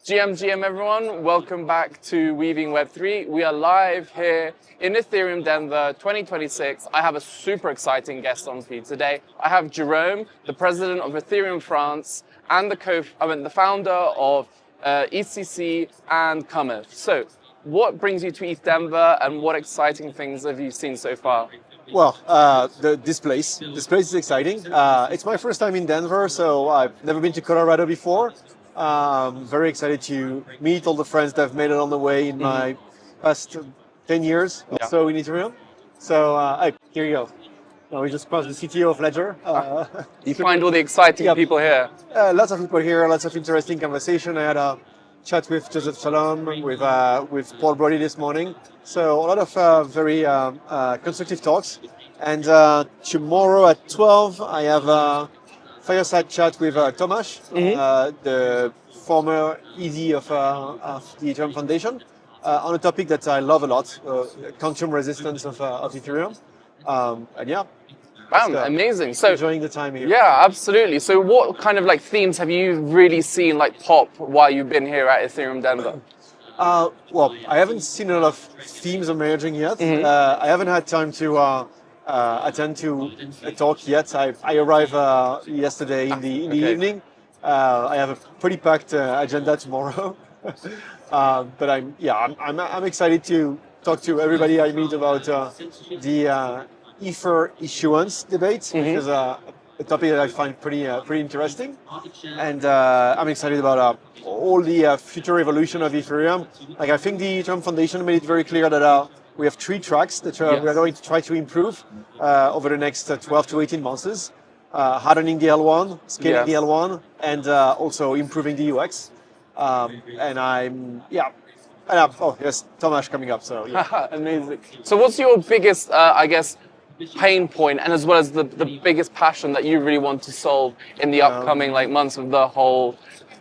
GM everyone, welcome back to Weaving Web3. We are live here in Ethereum Denver 2026. I have a super exciting guest on for you today. I have Jerome, the president of Ethereum France and the founder of ETHCC and Cometh. So, what brings you to ETH Denver and what exciting things have you seen so far? Well, this place is exciting. It's my first time in Denver, so I've never been to Colorado before. Very excited to meet all the friends that I've made it on the way in my past 10 years or so in Ethereum. So here you go. We just crossed the CTO of Ledger. You find all the exciting people here. Lots of people here, lots of interesting conversation. I had a chat with Joseph Shalom, with Paul Brody this morning. So a lot of very constructive talks. And tomorrow at 12, I have a fireside chat with Tomasz, the former ED of the Ethereum Foundation, on a topic that I love a lot, quantum resistance of Ethereum. And yeah. Wow, amazing. So enjoying the time here. Yeah, absolutely. So what kind of themes have you really seen pop while you've been here at Ethereum Denver? Well, I haven't seen a lot of themes emerging yet. I haven't had time to attend to a talk yet. I arrived yesterday in the evening. I have a pretty packed agenda tomorrow, but I'm excited to talk to everybody I meet about the Ether issuance debate, which is a topic that I find pretty interesting, and I'm excited about all the future evolution of Ethereum. I think the Ethereum Foundation made it very clear that we have 3 tracks that we are going to try to improve over the next 12 to 18 months. Hardening the L1, scaling the L1, and also improving the UX. There's Tomasz coming up, so yeah. Amazing. So what's your biggest, pain point, and as well as the biggest passion that you really want to solve in the upcoming months of the whole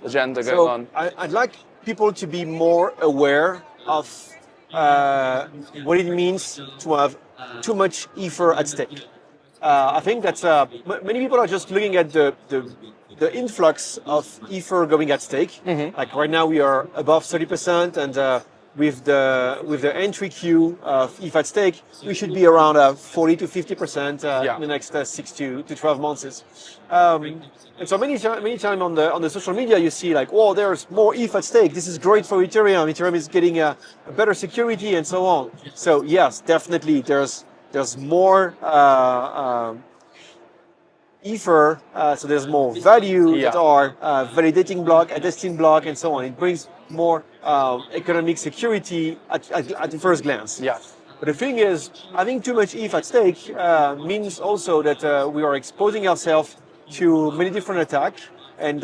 agenda going on? I'd like people to be more aware of what it means to have too much Ether at stake. I think that many people are just looking at the influx of Ether going at stake. Right now we are above 30%, and with the entry queue of ETH at stake, we should be around 40 to 50% in the next 6 to 12 months. And so many times on the social media you see there's more ETH at stake. This is great for Ethereum. Ethereum is getting a better security and so on. So yes, definitely there's more Ether, so there's more value that are validating block, attesting block, and so on. It brings more economic security at the first glance. Yeah. But the thing is, having too much ETH at stake means also that we are exposing ourselves to many different attacks and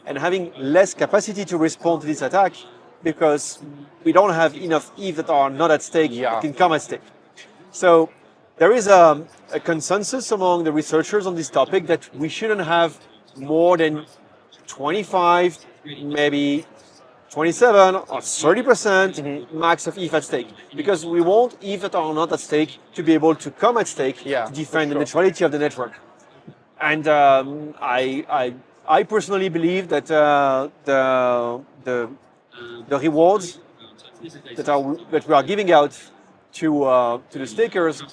having less capacity to respond to this attack because we don't have enough ETH that are not at stake that can come at stake. So there is a consensus among the researchers on this topic that we shouldn't have more than 25, maybe 27 or 30% max of ETH at stake, because we want ETH that are not at stake to be able to come at stake to defend the neutrality of the network. And I personally believe that the rewards that we are giving out to the stakers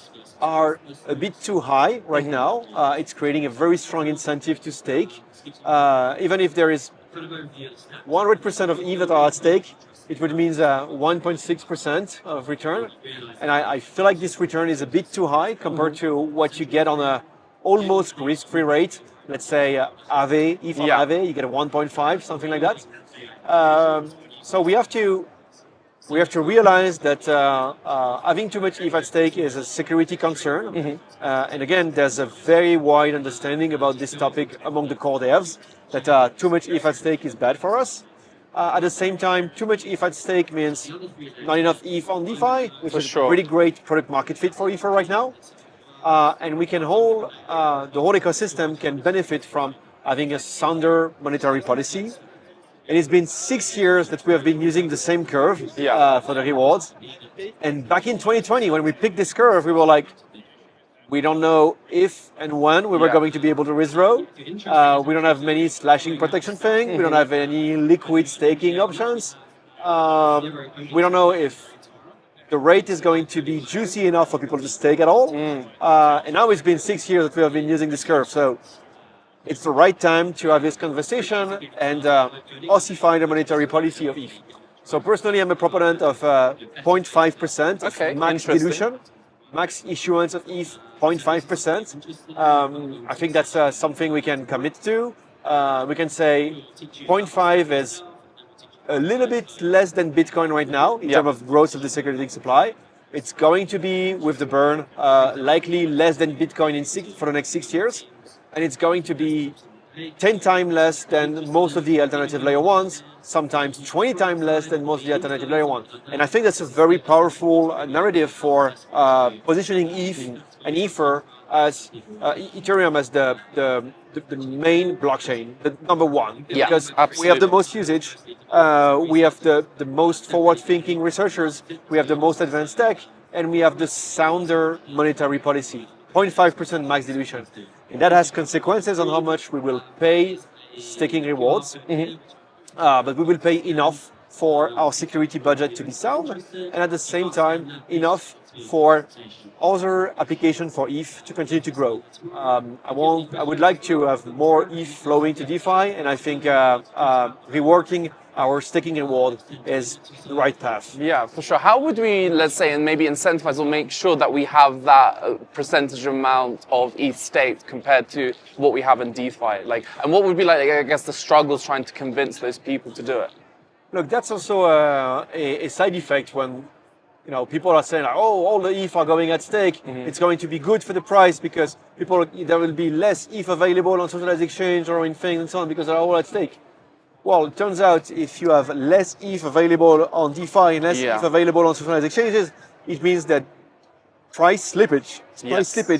are a bit too high right now. It's creating a very strong incentive to stake. Even if there is 100% of ETH that are at stake, it would mean 1.6% of return. And I feel like this return is a bit too high compared to what you get on a almost risk-free rate. Let's say Aave, ETH on Aave, you get a 1.5, something like that. So we have to realize that having too much ETH at stake is a security concern. And again, there's a very wide understanding about this topic among the core devs that too much ETH at stake is bad for us. At the same time, too much ETH at stake means not enough ETH on DeFi, which is a pretty great product market fit for Ether right now. And we can the whole ecosystem can benefit from having a sounder monetary policy. And it's been 6 years that we have been using the same curve for the rewards. And back in 2020, when we picked this curve, we were like, We don't know if and when we were going to be able to withdraw. We don't have many slashing protection thing. We don't have any liquid staking options. We don't know if the rate is going to be juicy enough for people to stake at all. And now it's been 6 years that we have been using this curve. So it's the right time to have this conversation and ossify the monetary policy of ETH. So personally, I'm a proponent of 0.5% of max dilution, max issuance of ETH, 0.5%. I think that's something we can commit to. We can say 0.5 is a little bit less than Bitcoin right now in terms of growth of the circulating supply. It's going to be, with the burn, likely less than Bitcoin for the next 6 years. And it's going to be 10 times less than most of the alternative layer ones, sometimes 20 times less than most of the alternative layer one. And I think that's a very powerful narrative for positioning ETH and Ether as Ethereum as the main blockchain, the number one. Because we have the most usage, we have the most forward-thinking researchers, we have the most advanced tech, and we have the sounder monetary policy. 0.5% max dilution. And that has consequences on how much we will pay staking rewards, but we will pay enough for our security budget to be sound, and at the same time, enough for other applications for ETH to continue to grow. I would like to have more ETH flowing to DeFi, and I think reworking our staking reward is the right path. Yeah, for sure. How would we, let's say, and maybe incentivize or make sure that we have that percentage amount of ETH staked compared to what we have in DeFi? Like, and what would be like, I guess, the struggles trying to convince those people to do it? Look, that's also a side effect when people are saying, like, oh, all the ETH are going at stake. It's going to be good for the price because there will be less ETH available on socialized exchange or in things and so on because they're all at stake. Well, it turns out if you have less ETH available on DeFi and less ETH available on centralized exchanges, it means that price slippage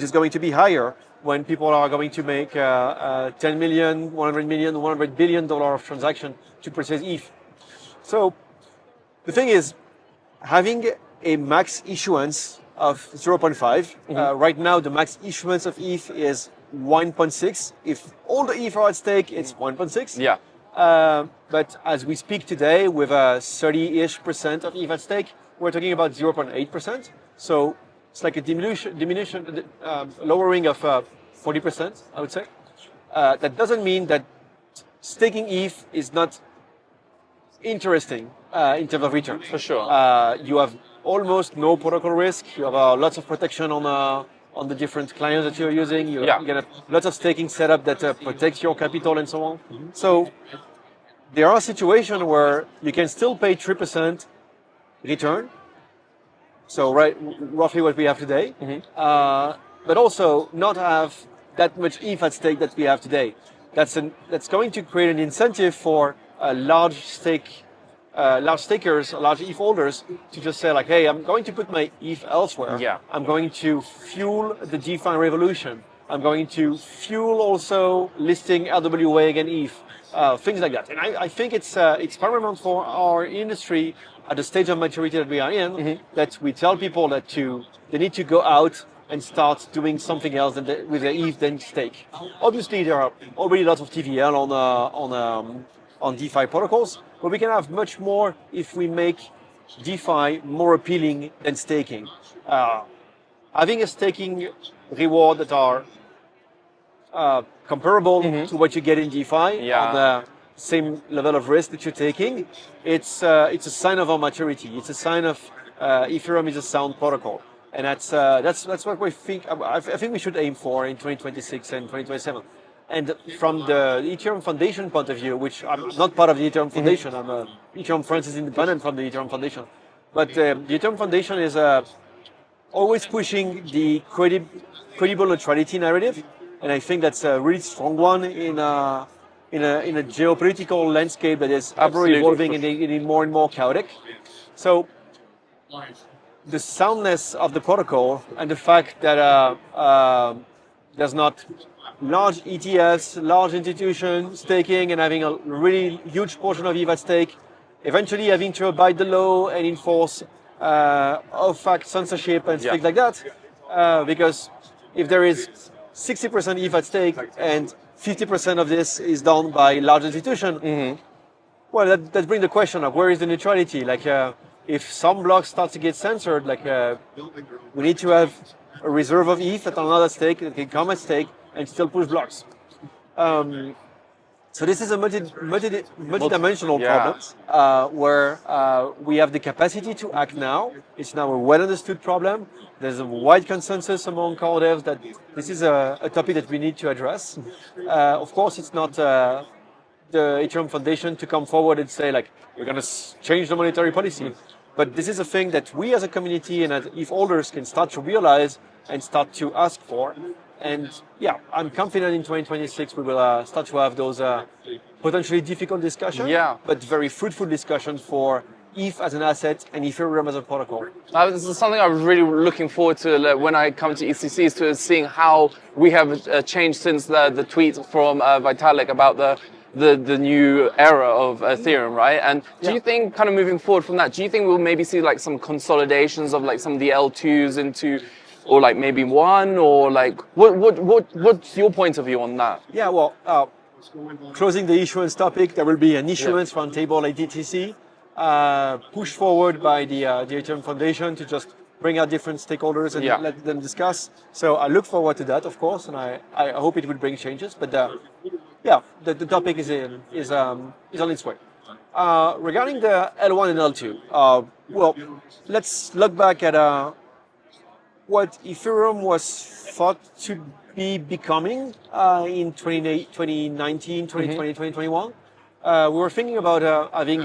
is going to be higher when people are going to make 10 million, 100 million, $100 billion of transaction to purchase ETH. So the thing is, having a max issuance of 0.5, right now the max issuance of ETH is 1.6. If all the ETH are at stake, it's 1.6. Yeah. But as we speak today, with a 30-ish% of ETH at stake, we're talking about 0.8%. So it's like a lowering of 40%, I would say. That doesn't mean that staking ETH is not interesting in terms of return. For sure. You have almost no protocol risk. You have lots of protection on the different clients that you're using. You get lots of staking setup that protects your capital and so on. So there are situations where you can still pay 3% return. So roughly what we have today, but also not have that much ETH at stake that we have today. That's going to create an incentive for large stakers, large ETH holders to just say like, hey, I'm going to put my ETH elsewhere. Yeah. I'm going to fuel the DeFi revolution. I'm going to fuel also listing RWA against ETH, things like that. And I think it's paramount for our industry at the stage of maturity that we are in, that we tell people that they need to go out and start doing something else with their ETH than stake. Obviously, there are already lots of TVL on DeFi protocols, but we can have much more if we make DeFi more appealing than staking. Having a staking reward that are comparable to what you get in DeFi on the same level of risk that you're taking, it's a sign of our maturity. It's a sign of Ethereum is a sound protocol, and that's what we think. I think we should aim for in 2026 and 2027. And from the Ethereum Foundation point of view, which I'm not part of the Ethereum Foundation, Ethereum France is independent from the Ethereum Foundation, but the Ethereum Foundation is always pushing the credible neutrality narrative, and I think that's a really strong one in a geopolitical landscape that is ever evolving and getting more and more chaotic. So the soundness of the protocol and the fact that there's not large ETFs, large institutions staking and having a really huge portion of ETH at stake, eventually having to abide the law and enforce of fact censorship and things like that, because if there is 60% ETH at stake and 50% of this is done by large institution, well, that brings the question of where is the neutrality? Like, if some blocks start to get censored, like we need to have a reserve of ETH at another stake that can come at stake and still push blocks. So this is a multi-dimensional problem where we have the capacity to act now. It's now a well-understood problem. There's a wide consensus among core devs that this is a topic that we need to address. Of course, it's not the Ethereum Foundation to come forward and say, like, we're going to change the monetary policy. But this is a thing that we as a community and as ETH holders can start to realize and start to ask for. And yeah, I'm confident in 2026 we will start to have those potentially difficult discussions, but very fruitful discussions for ETH as an asset and Ethereum as a protocol. This is something I was really looking forward to when I come to ETHCC, is to seeing how we have changed since the tweet from Vitalik about the new era of Ethereum, right? And do you think, kind of moving forward from that, do you think we'll maybe see like some consolidations of like some of the L2s into, or like maybe one, or like what's your point of view on that? Yeah, well, closing the issuance topic, there will be an issuance roundtable at ETHCC, pushed forward by the Ethereum Foundation to just bring out different stakeholders and let them discuss. So I look forward to that, of course, and I hope it will bring changes. But the topic is on its way. Regarding the L1 and L2, well, let's look back at what Ethereum was thought to be becoming in 2019, 2020, 2021. We were thinking about having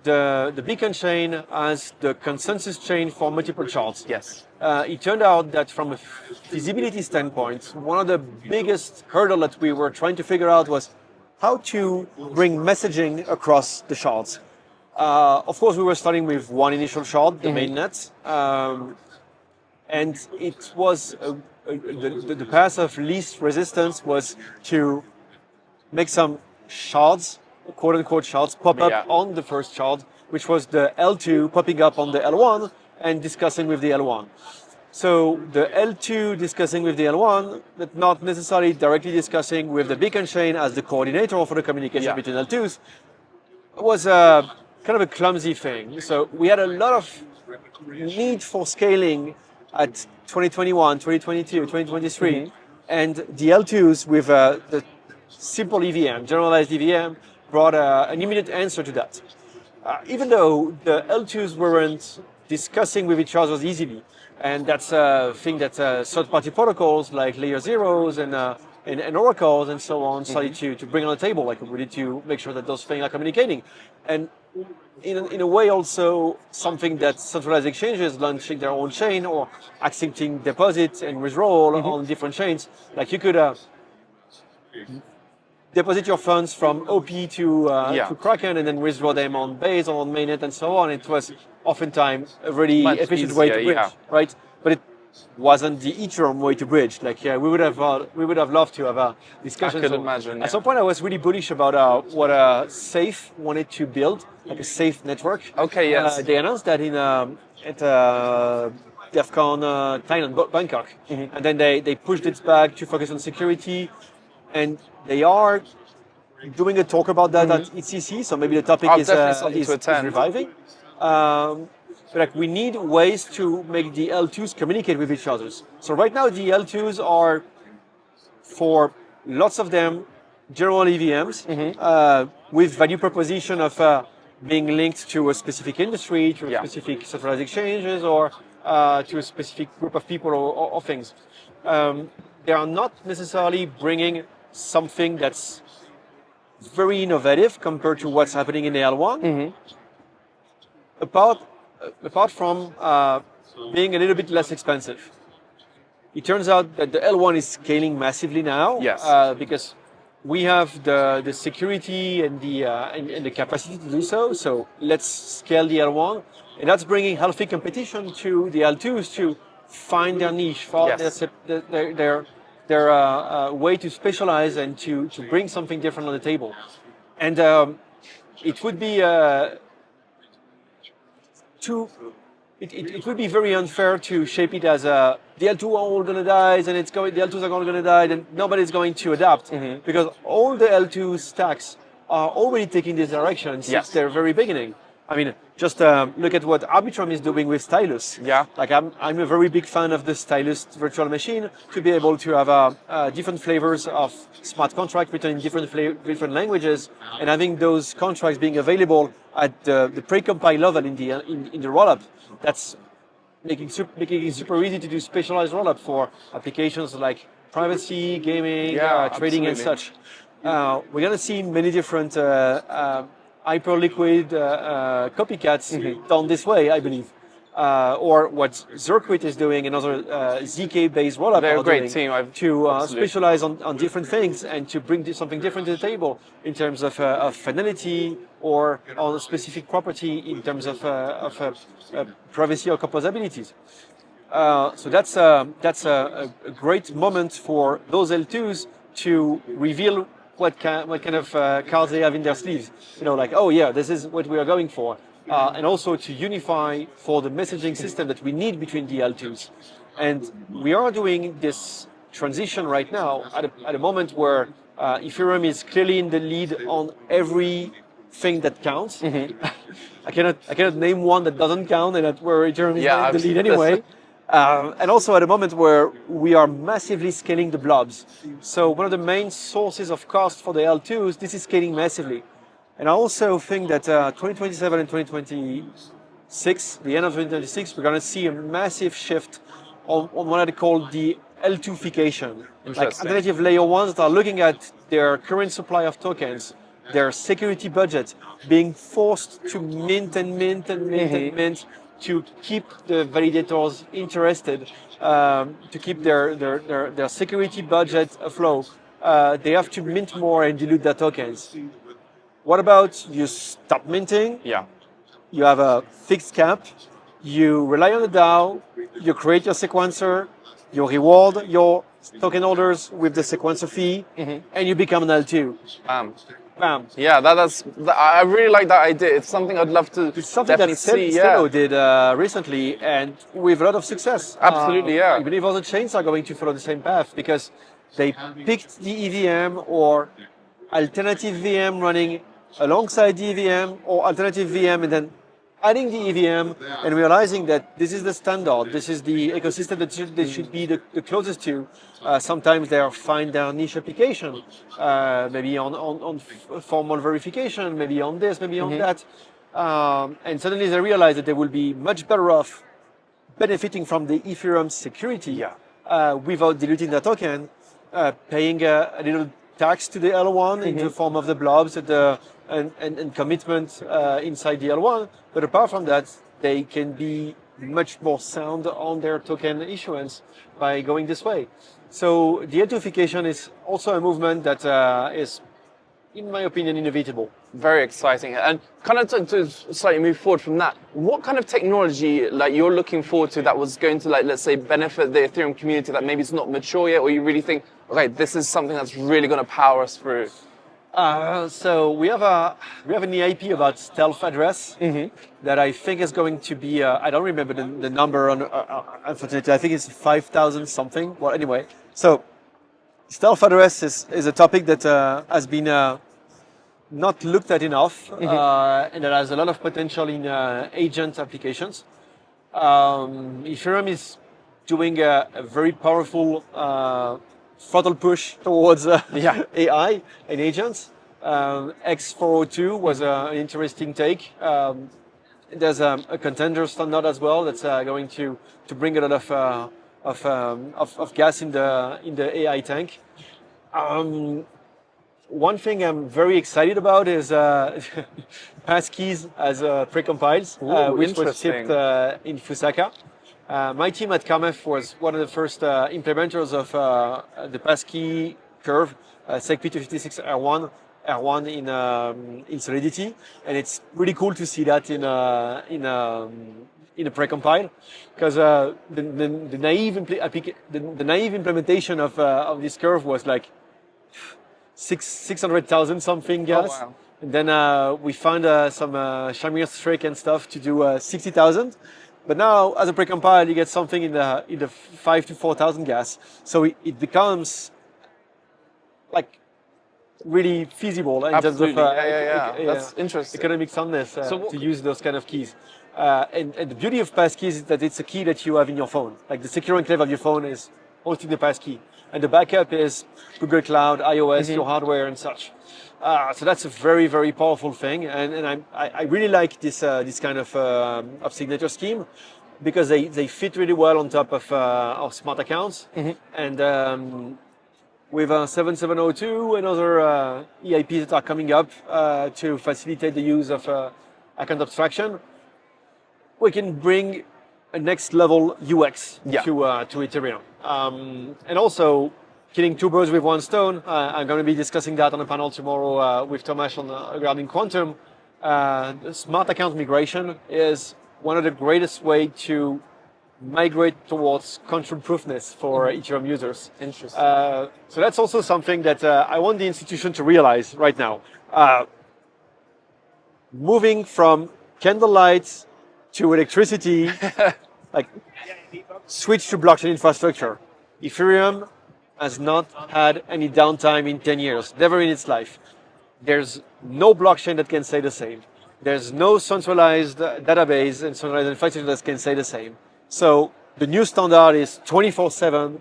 the beacon chain as the consensus chain for multiple charts. Yes. It turned out that from a feasibility standpoint, one of the biggest hurdle that we were trying to figure out was how to bring messaging across the shards. Of course, we were starting with one initial shard, the mainnet. And it was the path of least resistance was to make some shards, quote unquote shards, pop up on the first shard, which was the L2 popping up on the L1 and discussing with the L1. So the L2 discussing with the L1, but not necessarily directly discussing with the beacon chain as the coordinator for the communication between L2s, was kind of a clumsy thing. So we had a lot of need for scaling at 2021, 2022, 2023, and the L2s with the simple EVM, generalized EVM, brought an immediate answer to that. Even though the L2s weren't discussing with each other easily, and that's a thing that third-party protocols like layer zeros and oracles and so on started to bring on the table. Like, we need to make sure that those things are communicating. And in a way also something that centralized exchanges launching their own chain or accepting deposits and withdrawal on different chains. Like, you could deposit your funds from OP to Kraken and then withdraw them on Base or on mainnet and so on. It was oftentimes a really efficient way to bridge, right? But it wasn't the Ethereum way to bridge. Like, we would have loved to have a discussion. I could imagine. At some point, I was really bullish about what Safe wanted to build, like a safe network. Okay, yes. They announced that at DEF CON Thailand, Bangkok, and then they pushed it back to focus on security, and they are doing a talk about that at ETHCC. So maybe the topic is reviving. But like, we need ways to make the L2s communicate with each other. So right now the L2s are, for lots of them, general EVMs with value proposition of being linked to a specific industry, to a specific centralized exchanges, or to a specific group of people or things. They are not necessarily bringing something that's very innovative compared to what's happening in the L1. Apart from being a little bit less expensive. It turns out that the L1 is scaling massively now because we have the security and the capacity to do so. So let's scale the L1, and that's bringing healthy competition to the L2s to find their niche, find their way to specialize and to bring something different on the table. And it would be it would be very unfair to shape it as the L2 are all going to die, and the L2s are all going to die, and nobody's going to adapt, because all the L2 stacks are already taking this direction since their very beginning. I mean, just look at what Arbitrum is doing with Stylus. Yeah. Like I'm a very big fan of the Stylus virtual machine to be able to have different flavors of smart contract written in different languages, and having those contracts being available at the precompile level in the rollup. That's making it super easy to do specialized rollup for applications like privacy, gaming, trading, and such. We're going to see many different hyper-liquid copycats done this way, I believe. Or what Zircuit is doing, another ZK-based rollup. They're a great team. To specialize on different things and to bring something different to the table in terms of finality or on a specific property in terms of privacy or composabilities. So that's a great moment for those L2s to reveal what kind of cards they have in their sleeves. You know, like, oh yeah, this is what we are going for. And also to unify for the messaging system that we need between the L2s. And we are doing this transition right now at a moment where Ethereum is clearly in the lead on everything that counts. I cannot name one that doesn't count, and that's where Ethereum is in the lead anyway. And also at a moment where we are massively scaling the blobs. So one of the main sources of cost for the L2s, this is scaling massively. And I also think that 2027 and 2026, the end of 2026, we're going to see a massive shift on what I call the L2fication. Like alternative layer ones that are looking at their current supply of tokens, their security budget, being forced to mint to keep the validators interested, to keep their security budget afloat. They have to mint more and dilute their tokens. What about you stop minting? Yeah. You have a fixed cap. You rely on the DAO. You create your sequencer. You reward your token holders with the sequencer fee, and you become an L2. Bam. Yeah, I really like that idea. It's something I'd love to definitely see. Stelo did recently, and with a lot of success. Absolutely, yeah. I believe other chains are going to follow the same path because they picked the EVM or alternative VM running alongside the EVM, or alternative VM and then adding the EVM and realizing that this is the standard, this is the ecosystem that they should be the closest to. Sometimes they find their niche application, maybe on formal verification, maybe on this, maybe on that. And suddenly they realize that they will be much better off benefiting from the Ethereum security without diluting the token, paying a little tax to the L1 in the form of the blobs and commitment inside the L1. But apart from that, they can be much more sound on their token issuance by going this way. So the L2fication is also a movement that is, in my opinion, inevitable. Very exciting. And kind of to slightly move forward from that, what kind of technology like you're looking forward to that was going to, like, let's say, benefit the Ethereum community that maybe it's not mature yet, or you really think, okay, this is something that's really going to power us through? So we have an EIP about stealth address that I think is going to be, I don't remember the number, unfortunately, I think it's 5,000 something. Well, anyway, so stealth address is a topic that has been not looked at enough, and that has a lot of potential in agent applications. Ethereum is doing a very powerful throttle push towards AI and agents. X402 was an interesting take. There's a contender standard as well that's going to bring a lot of gas in the AI tank. One thing I'm very excited about is Passkeys as precompiles, which was shipped in Fusaka. My team at Cometh was one of the first implementers of the Passkey curve, SegP256 R1 in Solidity, and it's really cool to see that in a precompile, because the naive implementation of this curve was like 600,000 something gas. Oh, wow. And then we found some Shamir trick and stuff to do 60,000. But now, as a precompile, you get something in the 5 to 4,000 gas. So it becomes like really feasible in terms of That's interesting. economic soundness to use those kind of keys. And the beauty of Passkeys is that it's a key that you have in your phone. Like the secure enclave of your phone is hosting the passkey, and the backup is Google Cloud, iOS, your hardware, and such. So that's a very, very powerful thing, and I really like this kind of signature scheme because they fit really well on top of smart accounts, and with 7702 and other EIPs that are coming up to facilitate the use of account abstraction, we can bring a next level UX to Ethereum. And also, killing two birds with one stone. I'm going to be discussing that on a panel tomorrow with Tomasz regarding quantum. The smart account migration is one of the greatest ways to migrate towards control proofness for Ethereum users. Interesting. So that's also something that I want the institution to realize right now. Moving from candlelight to electricity, like switch to blockchain infrastructure. Ethereum has not had any downtime in 10 years, never in its life. There's no blockchain that can say the same. There's no centralized database and centralized infrastructure that can say the same. So the new standard is 24/7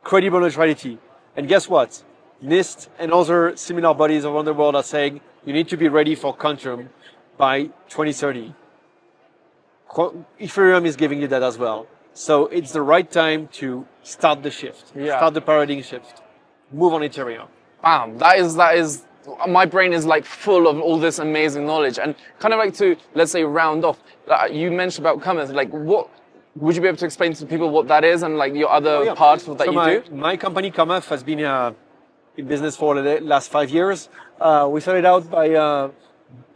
credible neutrality. And guess what? NIST and other similar bodies around the world are saying you need to be ready for quantum by 2030. Ethereum is giving you that as well. So it's the right time to start the shift, start the paradigm shift, move on Ethereum. Bam, that is, my brain is like full of all this amazing knowledge. And kind of like to, let's say, round off, you mentioned about Cometh, like what, would you be able to explain to people what that is and like your other parts that you do? My company Cometh has been in business for the last 5 years. We started out by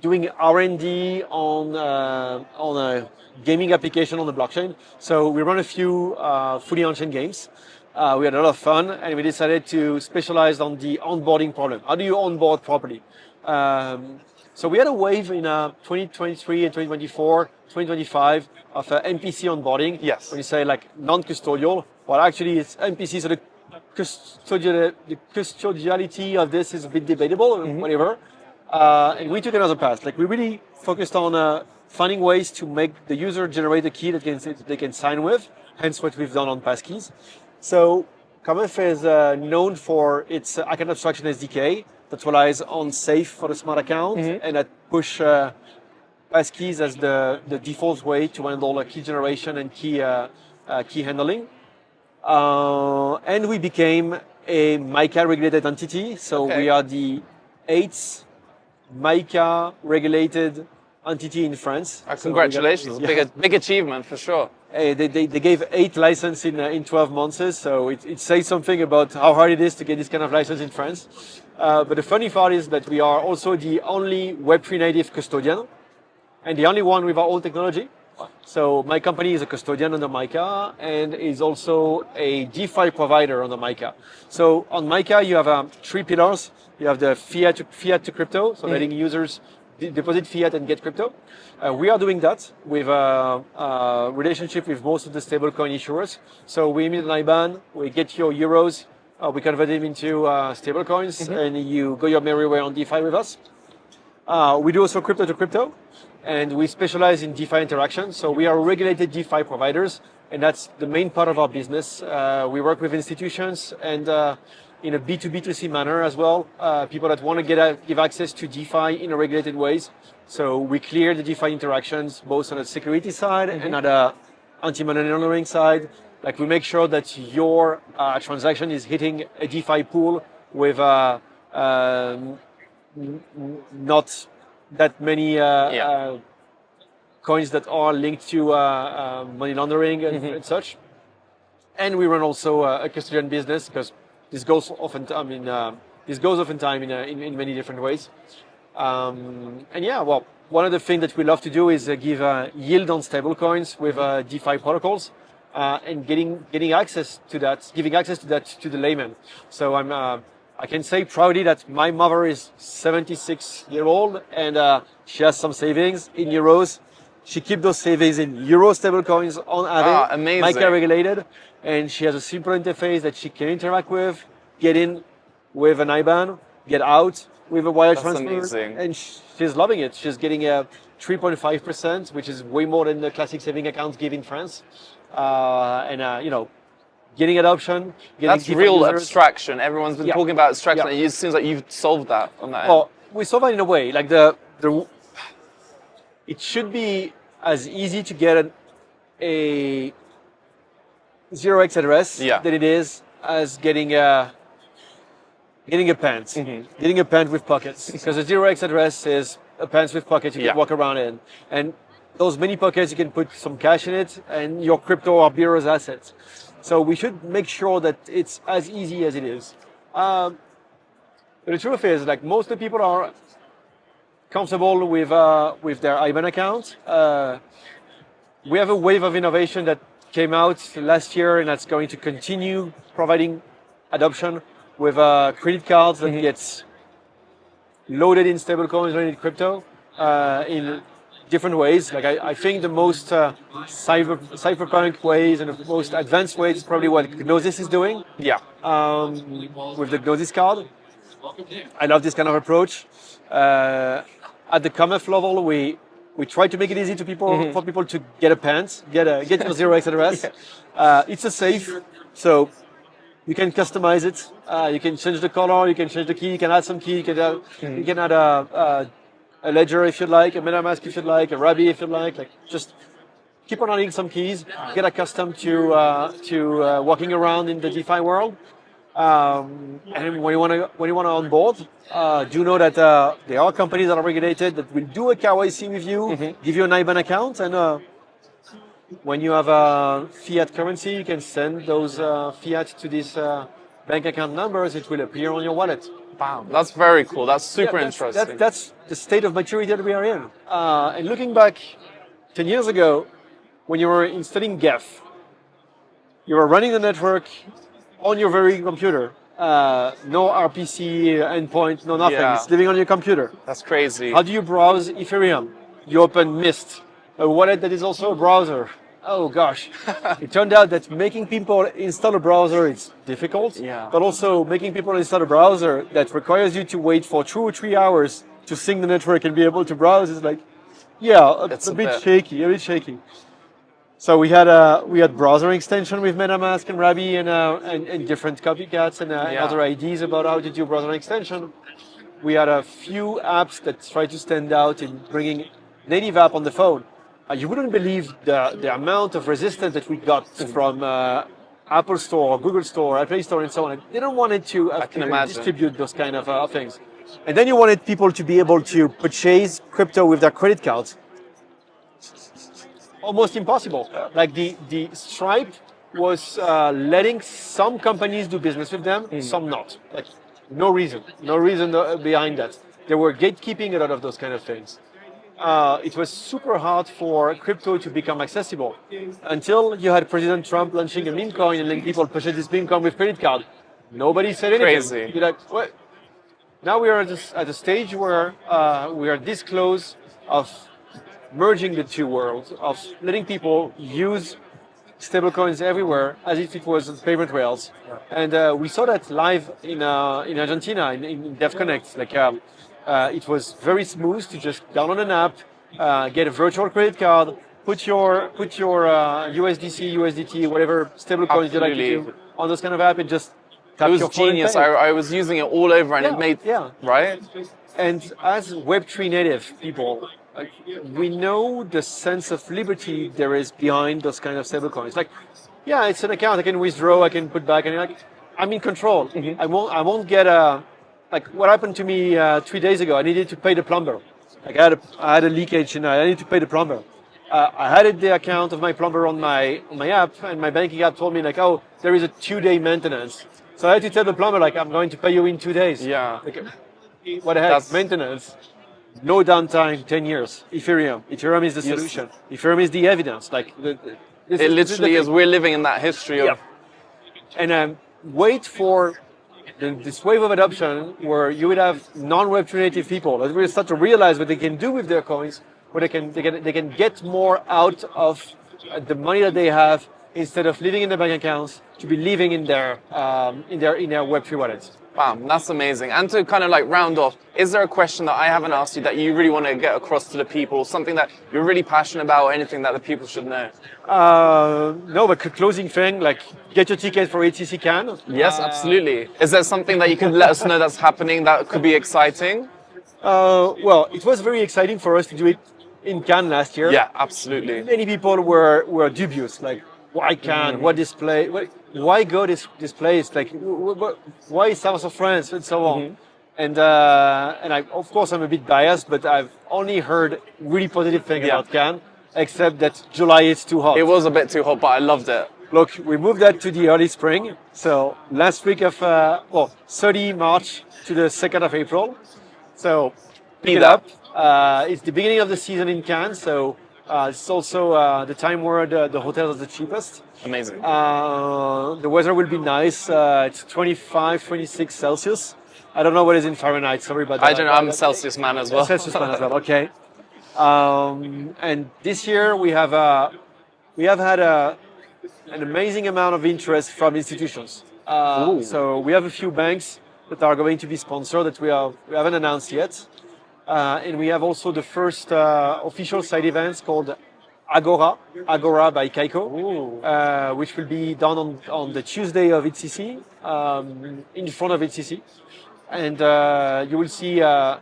doing R&D on a gaming application on the blockchain. So we run a few fully on-chain games. We had a lot of fun, and we decided to specialize on the onboarding problem. How do you onboard properly? So we had a wave in 2023 and 2024, 2025 of MPC onboarding. Yes. When you say like non-custodial, well, actually it's MPC, so the custodiality of this is a bit debatable, whatever. And we took another path. Like we really focused on finding ways to make the user generate a key that they can sign with, hence what we've done on Passkeys. So Cometh is known for its account abstraction SDK that relies on Safe for the smart account and that push Passkeys as the default way to handle key generation and key handling. And we became a MiCA-regulated entity. So we are the 8th MiCA-regulated entity in France. Congratulations, big achievement for sure. They gave 8 licenses in 12 months, so it says something about how hard it is to get this kind of license in France. But the funny part is that we are also the only Web3 native custodian and the only one with our own technology. So my company is a custodian under MiCA and is also a DeFi provider under MiCA. So on MiCA you have 3 pillars. You have the fiat-to-crypto, so letting users deposit fiat and get crypto. We are doing that with a relationship with most of the stablecoin issuers. So we emit an IBAN, we get your euros, we convert them into stablecoins, and you go your merry way on DeFi with us. We do also crypto to crypto, and we specialize in DeFi interaction. So we are regulated DeFi providers, and that's the main part of our business. We work with institutions and in a B2B2C manner as well, people that want to give access to DeFi in a regulated ways. So we clear the DeFi interactions, both on the security side and on the anti-money laundering side. Like we make sure that your transaction is hitting a DeFi pool with not that many coins that are linked to money laundering and such. And we run also a custodian business because this goes oftentimes in many different ways. And yeah, well, one of the things that we love to do is give yield on stablecoins with DeFi protocols and giving access to that to the layman. So I can say proudly that my mother is 76 years old and she has some savings in euros She keeps those savings in euro stablecoins on Aave, amazing. MiCA-regulated, and she has a simple interface that she can interact with, get in with an IBAN, get out with a wire transfer, amazing. and she's loving it. She's getting a 3.5%, which is way more than the classic saving accounts give in France, getting adoption. That's real abstraction. Everyone's been talking about abstraction. It seems like you've solved that on that end. Well, we solved it in a way. Like it should be as easy to get a 0x address than it is as getting a pants. Getting a pants with pockets. Because a 0x address is a pants with pockets you can walk around in. And those many pockets, you can put some cash in it and your crypto or bureau's assets. So we should make sure that it's as easy as it is. But the truth is, like, most of the people are comfortable with their IBAN account. We have a wave of innovation that came out last year, and that's going to continue providing adoption with credit cards that gets loaded in stablecoins or in crypto in different ways. Like I think the most cypherpunk ways and the most advanced ways is probably what Gnosis is doing. Yeah. With the Gnosis card. I love this kind of approach. At the Cometh level, we try to make it easy to people for people to get a pants, get your 0x address. It's a safe, so you can customize it. You can change the color, you can change the key, you can add some key, you can add a ledger if you'd like, a MetaMask if you'd like, a Rabi if you'd like. Like just keep on adding some keys, get accustomed to walking around in the DeFi world. And when you want to onboard, do know that there are companies that are regulated that will do a KYC with you, give you an IBAN account, and when you have a fiat currency, you can send those fiat to these bank account numbers. It will appear on your wallet. Wow, that's very cool. That's super interesting. That's the state of maturity that we are in. And looking back 10 years ago, when you were installing GEF, you were running the network on your very computer. No RPC endpoint, no nothing. It's living on your computer. That's crazy. How do you browse Ethereum? You open Mist, a wallet that is also a browser. Oh gosh. It turned out that making people install a browser is difficult, but also making people install a browser that requires you to wait for 2 or 3 hours to sync the network and be able to browse is like, a bit shaky. So we had browser extension with MetaMask and Rabi and different copycats and other ideas about how to do browser extension. We had a few apps that try to stand out in bringing native app on the phone. You wouldn't believe the amount of resistance that we got from Apple Store, Google Store, Play Store, and so on. They don't want it to distribute those kind of things. And then you wanted people to be able to purchase crypto with their credit cards. Almost impossible. Like the Stripe was letting some companies do business with them, some not. Like no reason behind that. They were gatekeeping a lot of those kind of things. It was super hard for crypto to become accessible until you had President Trump launching a meme coin and letting people purchase this meme coin with credit card. Nobody said anything. Crazy. You're like, what? Now we are at a stage where we are this close of merging the two worlds, of letting people use stablecoins everywhere as if it was payment rails. And we saw that live in Argentina, in DevConnect. Like, it was very smooth to just download an app, get a virtual credit card, put your USDC, USDT, whatever stablecoins you like to do on this kind of app, and just tap your phone. It was genius. I was using it all over, and it made right. And as Web3 native people, we know the sense of liberty there is behind those kind of stablecoins. Like, it's an account I can withdraw, I can put back, and like, I'm in control. I won't get like what happened to me 3 days ago. I needed to pay the plumber. Like I had a leakage, and I needed to pay the plumber. I had the account of my plumber on my app, and my banking app told me like, oh, there is a 2-day maintenance. So I had to tell the plumber like, I'm going to pay you in 2 days. Yeah. Like, what the heck? That's maintenance. No downtime, 10 years. Ethereum is the solution. Ethereum is the evidence. Like it literally is. We're living in that history of. And wait for this wave of adoption where you would have non-Web3 native people that will start to realize what they can do with their coins, where they can get more out of the money that they have instead of living in their bank accounts to be living in their Web3 wallets. Wow, that's amazing. And to kind of like round off, is there a question that I haven't asked you that you really want to get across to the people, something that you're really passionate about, or anything that the people should know? No, but closing thing, like get your ticket for ETHCC Can. Yes, absolutely. Is there something that you can let us know that's happening that could be exciting? Well, it was very exciting for us to do it in Cannes last year. Yeah, absolutely. Many people were dubious, like, why Cannes? What display? Why go this place? Like, why south of France and so on? And I, of course, I'm a bit biased, but I've only heard really positive things about Cannes, except that July is too hot. It was a bit too hot, but I loved it. Look, we moved that to the early spring. So last week of 30 March to the 2nd of April. So pick it up. It's the beginning of the season in Cannes, so it's also the time where the hotels are the cheapest. Amazing. The weather will be nice. It's 25, 26 Celsius. I don't know what is in Fahrenheit. Sorry about that. I don't know. I'm a Celsius man as well. Celsius man as well. Okay. And this year we have had an amazing amount of interest from institutions. So we have a few banks that are going to be sponsored that we haven't announced yet. And we have also the first official side events called Agora by Kaiko, which will be done on the Tuesday of ETHCC, in front of ETHCC. And you will see the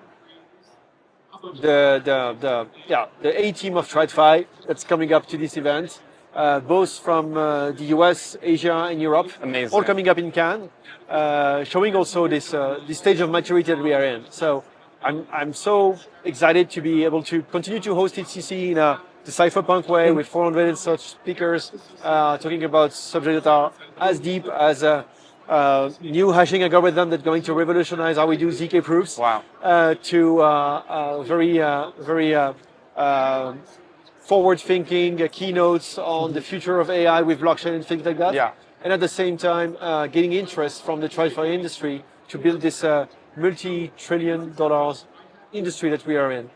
A team of TradFi that's coming up to this event, both from the US, Asia, and Europe. Amazing. All coming up in Cannes, showing also this stage of maturity that we are in. So I'm so excited to be able to continue to host ETHCC in the cypherpunk way with 400 and such speakers, talking about subjects that are as deep as new hashing algorithm that's going to revolutionize how we do ZK proofs. Wow. To very forward-thinking keynotes on the future of AI with blockchain and things like that. Yeah. And at the same time, getting interest from the TradFi industry to build this multi-trillion dollars industry that we are in.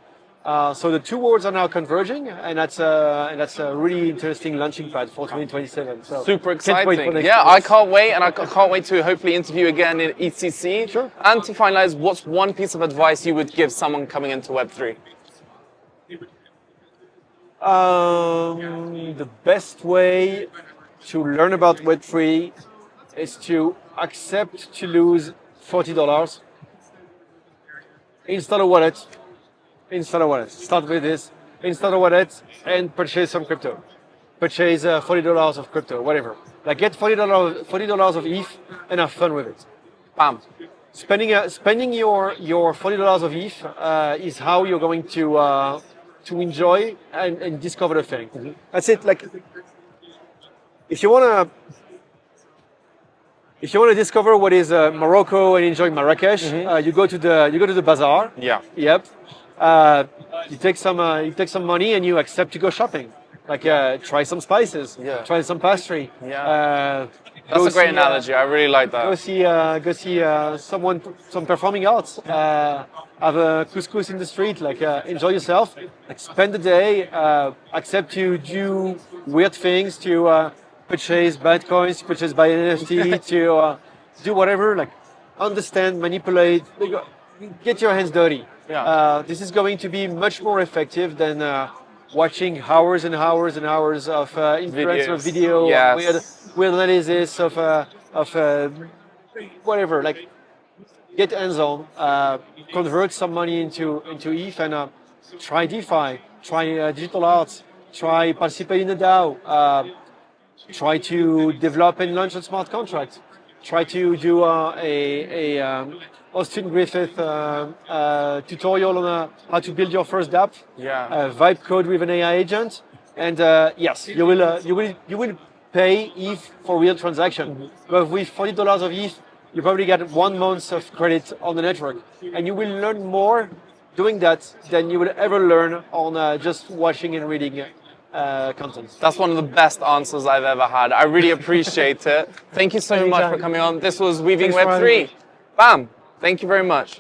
So the two worlds are now converging, and that's a really interesting launching pad for 2027. So super exciting! Yeah, I can't wait, and I can't wait to hopefully interview again in ETHCC. Sure. And to finalize, what's one piece of advice you would give someone coming into Web3? The best way to learn about Web3 is to accept to lose $40. Install a wallet. Start with this. Install a wallet and purchase some crypto. Purchase $40 of crypto, whatever. Like get $40 of ETH and have fun with it. Bam. Spending your $40 of ETH is how you're going to enjoy and discover the thing. That's it. Like if you wanna discover what is Morocco and enjoy Marrakesh, you go to the bazaar. Yeah. Yep. You take some money and you accept to go shopping. Like try some spices. Yeah. Try some pastry. Yeah. That's a great analogy. I really like that. Go see some performing arts. Have a couscous in the street. Like enjoy yourself. Like spend the day. Accept to do weird things. To purchase Bitcoins. Purchase buy an NFT. To do whatever. Like understand, manipulate. Get your hands dirty. Yeah. This is going to be much more effective than watching hours and hours and hours of influencer video, weird analysis of whatever. Like, get hands-on, convert some money into ETH, and try DeFi, try digital arts, try participate in the DAO, try to develop and launch a smart contract, try to do Austin Griffith tutorial on how to build your first dApp. Yeah. Vibe code with an AI agent, and yes, you will pay ETH for real transaction. But with $40 of ETH, you probably get 1 month of credit on the network, and you will learn more doing that than you will ever learn on just watching and reading content. That's one of the best answers I've ever had. I really appreciate it. Thank you so much for coming on. This was Weaving Web3. Bam. Thank you very much.